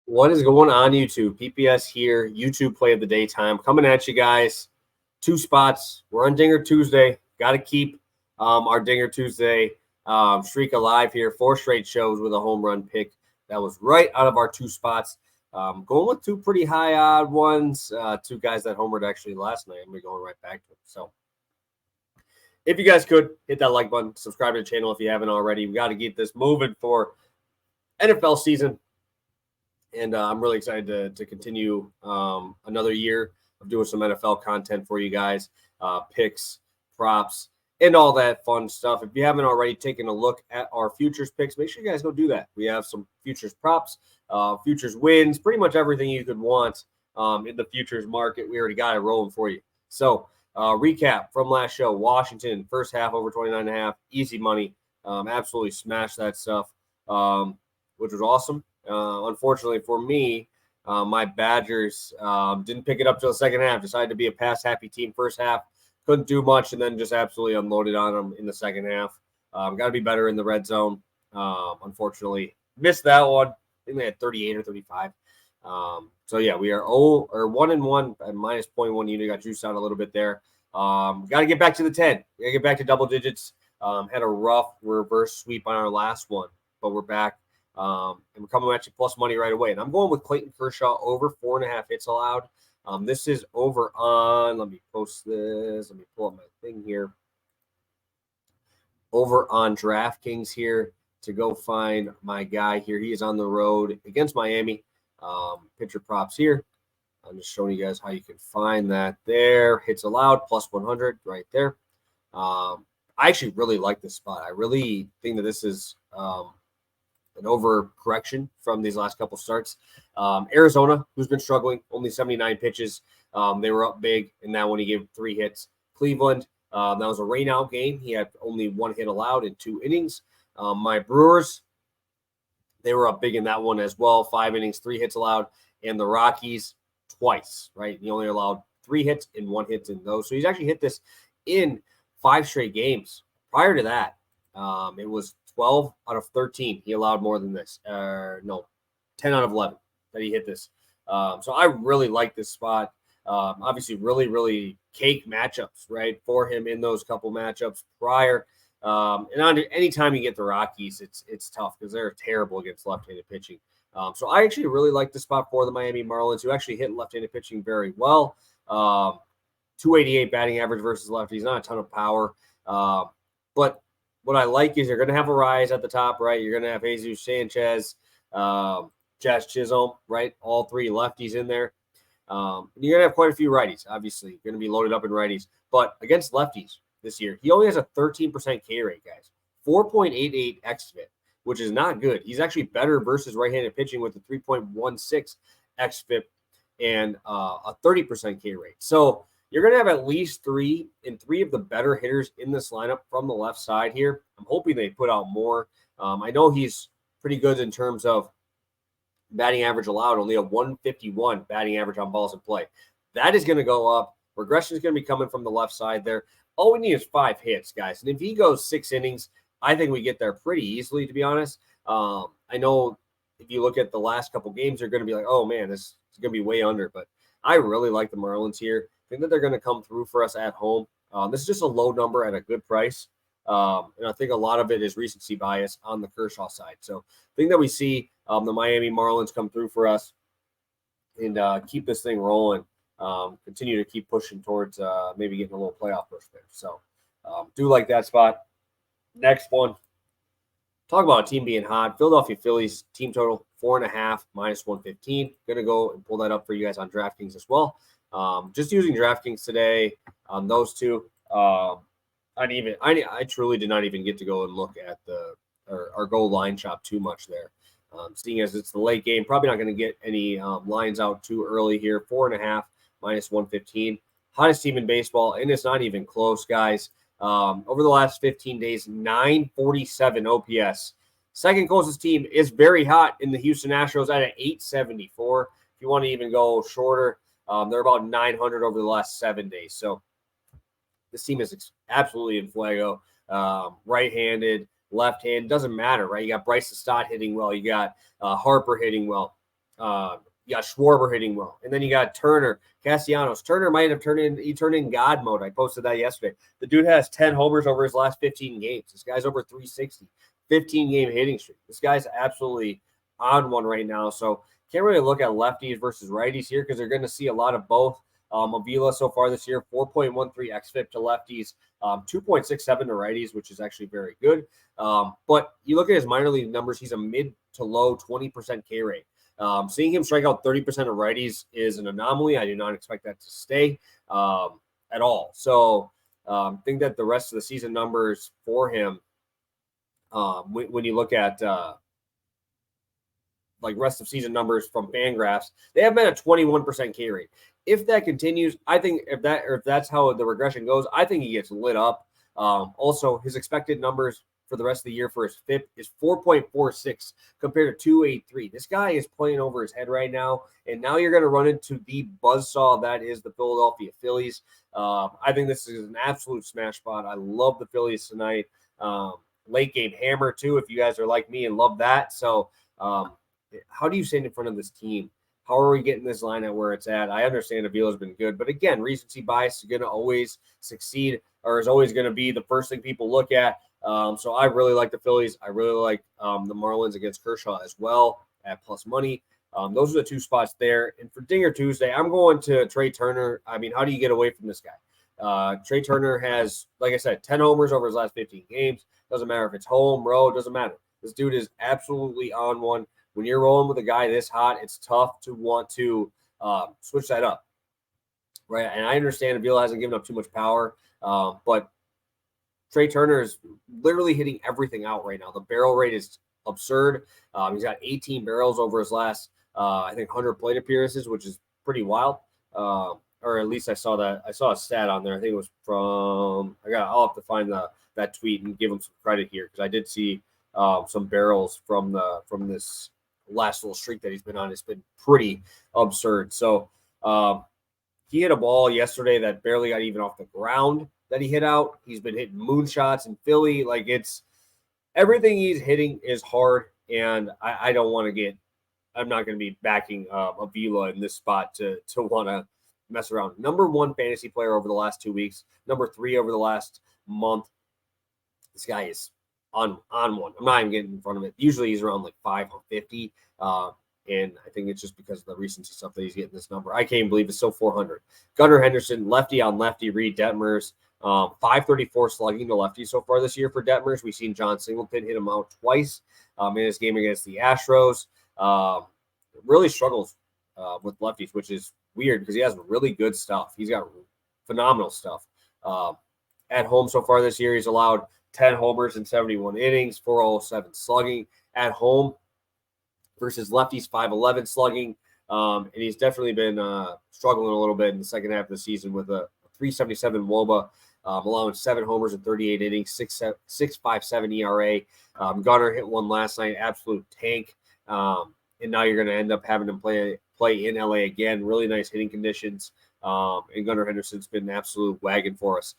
What is going on, YouTube? PPS here, YouTube play of the daytime. Coming at you guys. 2 spots. We're on Dinger Tuesday. Got to keep our Dinger Tuesday streak alive here. 4 straight shows with a home run pick. That was right out of our 2 spots. Going with 2 pretty high odd ones. 2 guys that homered actually last night. I'm going to be going right back to it. So if you guys could, hit that like button. Subscribe to the channel if you haven't already. We got to get this moving for NFL season. And I'm really excited to continue another year of doing some NFL content for you guys, picks, props, and all that fun stuff. If you haven't already taken a look at our futures picks, make sure you guys go do that. We have some futures props, futures wins, pretty much everything you could want in the futures market. We already got it rolling for you. So recap from last show, Washington, first half over 29.5, easy money. Absolutely smashed that stuff, which was awesome. Unfortunately for me, my Badgers didn't pick it up till the second half. Decided to be a pass-happy team first half. Couldn't do much, and then just absolutely unloaded on them in the second half. Got to be better in the red zone. Unfortunately, missed that one. I think they had 38 or 35. So, yeah, we are 1-1 at minus 0.1 unit. Got juiced out a little bit there. Got to get back to the 10. Got to get back to double digits. Had a rough reverse sweep on our last one, but we're back. And we're coming at you plus money right away. And I'm going with Clayton Kershaw over 4.5 hits allowed. This is over on, let me post this. Let me pull up my thing here. Over on DraftKings here to go find my guy here. He is on the road against Miami. Pitcher props here. I'm just showing you guys how you can find that there. Hits allowed plus 100 right there. I actually really like this spot. I really think that this is an overcorrection from these last couple starts. Arizona, who's been struggling, only 79 pitches. They were up big in that one. He gave 3 hits. Cleveland, that was a rain-out game. He had only 1 hit allowed in 2 innings. My Brewers, they were up big in that one as well. 5 innings, 3 hits allowed. And the Rockies, twice, right? He only allowed 3 hits and 1 hit in those. So he's actually hit this in 5 straight games. Prior to that, it was 12 out of 13. He allowed more than this. 10 out of 11 that he hit this. So I really like this spot. Obviously, really, really cake matchups, right, for him in those couple matchups prior. And anytime you get the Rockies, it's tough because they're terrible against left-handed pitching. So I actually really like the spot for the Miami Marlins, who actually hit left-handed pitching very well. 288 batting average versus lefties, not a ton of power. But what I like is you're going to have a rise at the top, right? You're going to have Jesus Sanchez, Jazz Chisholm, right? All 3 lefties in there. And you're going to have quite a few righties, obviously. You're going to be loaded up in righties. But against lefties this year, he only has a 13% K rate, guys. 4.88 xFIP, which is not good. He's actually better versus right-handed pitching with a 3.16 xFIP and a 30% K rate. So you're going to have at least 3 of the better hitters in this lineup from the left side here. I'm hoping they put out more. I know he's pretty good in terms of batting average allowed, only a 151 batting average on balls in play. That is going to go up. Regression is going to be coming from the left side there. All we need is 5 hits, guys. And if he goes 6 innings, I think we get there pretty easily, to be honest. I know if you look at the last couple games, they're going to be like, oh, man, this is going to be way under. But I really like the Marlins here. I think that they're going to come through for us at home. This is just a low number at a good price. And I think a lot of it is recency bias on the Kershaw side. So I think that we see the Miami Marlins come through for us and keep this thing rolling. Continue to keep pushing towards maybe getting a little playoff push there. So do like that spot. Next one. Talk about a team being hot. Philadelphia Phillies team total 4.5 minus 115. Going to go and pull that up for you guys on DraftKings as well. Just using DraftKings today on those 2. I truly did not even get to go and look at our goal line shop too much there. Seeing as it's the late game, probably not going to get any lines out too early here. 4.5 minus 115. Hottest team in baseball, and it's not even close, guys. Over the last 15 days, 947 OPS. Second closest team is very hot in the Houston Astros at an 874. If you want to even go shorter, they're about 900 over the last 7 days. So this team is absolutely in fuego. Right-handed, left-handed, doesn't matter, right? You got Bryce Stott hitting well. You got Harper hitting well. You got Schwarber hitting well, and then you got Turner, Castellanos. Turner might have turned in God mode. I posted that yesterday. The dude has 10 homers over his last 15 games. This guy's over 360, 15-game hitting streak. This guy's absolutely on one right now. So can't really look at lefties versus righties here because they're going to see a lot of both. Avila so far this year, 4.13 xFIP to lefties, 2.67 to righties, which is actually very good. But you look at his minor league numbers, he's a mid to low 20% K rate. Seeing him strike out 30% of righties is an anomaly. I do not expect that to stay at all. So think that the rest of the season numbers for him, when you look at like rest of season numbers from Fangraphs, they have been a 21% K rate. If that continues, I think if that's how the regression goes, I think he gets lit up. Also, his expected numbers for the rest of the year for his FIP is 4.46 compared to 2.83. This guy is playing over his head right now, and now you're going to run into the buzzsaw that is the Philadelphia Phillies. I think this is an absolute smash spot. I love the Phillies tonight. Late game hammer too, if you guys are like me and love that. So how do you stand in front of this team? How are we getting this line at where it's at? I understand Avila's been good, but again, recency bias is going to always succeed, or is always going to be the first thing people look at. So I really like the Phillies. I really like the Marlins against Kershaw as well at plus money. Those are the two spots there. And for Dinger Tuesday, I'm going to Trey Turner. I mean, how do you get away from this guy? Trey Turner has, like I said, 10 homers over his last 15 games. Doesn't matter if it's home, road, doesn't matter. This dude is absolutely on one. When you're rolling with a guy this hot, it's tough to want to switch that up, right? And I understand Avila hasn't given up too much power, but Trey Turner is literally hitting everything out right now. The barrel rate is absurd. He's got 18 barrels over his last, I think, 100 plate appearances, which is pretty wild. Or at least I saw that. I saw a stat on there. I think it was from. I'll have to find that tweet and give him some credit here because I did see some barrels from this last little streak that he's been on. It's been pretty absurd. So he hit a ball yesterday that barely got even off the ground that he hit out. He's been hitting moonshots in Philly. Like, it's everything he's hitting is hard, and I don't want to get. I'm not going to be backing Avila in this spot to want to mess around. Number one fantasy player over the last 2 weeks. Number 3 over the last month. This guy is on one. I'm not even getting in front of it. Usually he's around like 550. And I think it's just because of the recency stuff that he's getting this number. I can't believe it's so 400. Gunnar Henderson, lefty on lefty, Reed Detmers. 534 slugging to lefty so far this year for Detmers. We've seen John Singleton hit him out twice in his game against the Astros. Really struggles with lefties, which is weird because he has really good stuff. He's got phenomenal stuff. At home so far this year, he's allowed 10 homers in 71 innings, 407 slugging. At home versus lefties, 511 slugging. And he's definitely been struggling a little bit in the second half of the season with a 377 WOBA, allowing 7 homers in 38 innings, 6.57 ERA. Gunnar hit one last night, absolute tank. And now you're going to end up having him play in LA again. Really nice hitting conditions. And Gunnar Henderson's been an absolute wagon for us.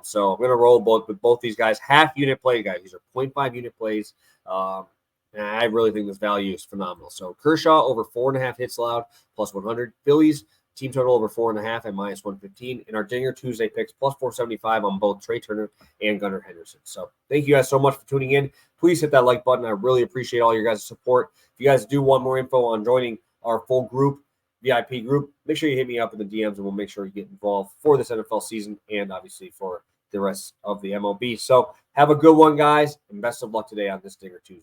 So I'm going to roll with both these guys. Half unit play guys. These are 0.5 unit plays. And I really think this value is phenomenal. So Kershaw over 4.5 hits allowed, plus 100. Phillies, team total over 4.5 at minus 115. And our Dinger Tuesday picks, plus 475 on both Trey Turner and Gunnar Henderson. So thank you guys so much for tuning in. Please hit that like button. I really appreciate all your guys' support. If you guys do want more info on joining our full group, VIP group, make sure you hit me up in the DMs and we'll make sure you get involved for this NFL season and obviously for the rest of the MLB. So have a good one, guys, and best of luck today on this Dinger Tuesday.